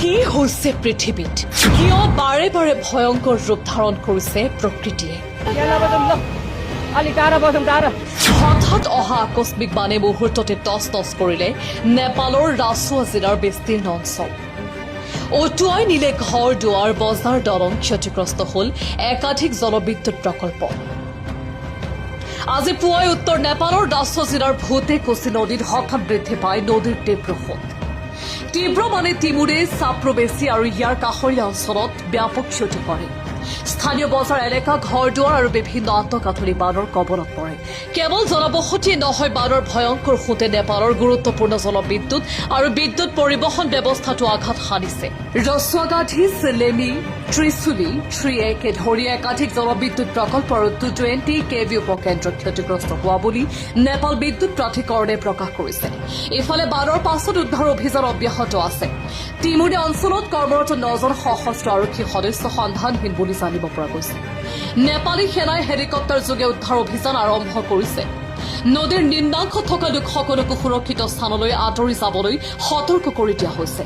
কি হৈছে পৃথিৱীত কিয় বাৰে বাৰে ভয়ংকৰ ৰূপ ধাৰণ কৰিছে প্ৰকৃতিয়ে হঠাৎ অহা আকস্মিক বানে মুহূৰ্ততে টচ টচ কৰিলে নেপালৰ ৰাছুৱা জিলাৰ বিস্তীৰ্ণ অঞ্চল অটুৱাই নিলে ঘৰ দুৱাৰ বজাৰ দলং ক্ষতিগ্ৰস্ত হল একাধিক জলবিদ্যুৎ প্ৰকল্প আজি পুৱাই উত্তৰ নেপালৰ ৰাছুৱা জিলাৰ ভূতেকচি নদীত হঠাৎ বৃদ্ধি পায় নদীৰ তীব্ৰ সোঁত তীব্ৰ মানে তিমুৰে চাপ্ৰবেচি আৰু ইয়াৰ কাষৰীয়া অঞ্চলত ব্যাপক ক্ষতি কৰে স্থানীয় বজাৰ এলেকা ঘৰ দুৱাৰ আৰু বিভিন্ন আন্তঃগাঁথনি বানৰ কবলত পৰে কেৱল জনবসতিয়ে নহয় বানৰ ভয়ংকৰ সোঁতে নেপালৰ গুৰুত্বপূৰ্ণ জলবিদ্যুৎ আৰু বিদ্যুৎ পৰিবহণ ব্যৱস্থাটো আঘাত সানিছে ৰছুৱাগাধী চিলেমি ত্ৰিচুলি 3A-কে ধৰি একাধিক জলবিদ্যুৎ প্ৰকল্প আৰু 220 kV উপকেন্দ্ৰ ক্ষতিগ্ৰস্ত হোৱা বুলি নেপাল বিদ্যুৎ প্ৰাধিকৰণে প্ৰকাশ কৰিছে ইফালে বানৰ পাছত উদ্ধাৰ অভিযান অব্যাহত আছে তিমুৰে অঞ্চলত কৰ্মৰত 9জন সশস্ত্ৰ আৰক্ষী সদস্য সন্ধানহীন বুলি জানিব পৰা গৈছে নেপালী সেনাই হেলিকপ্টাৰ যোগে উদ্ধাৰ অভিযান আৰম্ভ কৰিছে নদীৰ নিম্নাংশত থকা লোকসকলকো সুৰক্ষিত স্থানলৈ আঁতৰি যাবলৈ সতৰ্ক কৰি দিয়া হৈছে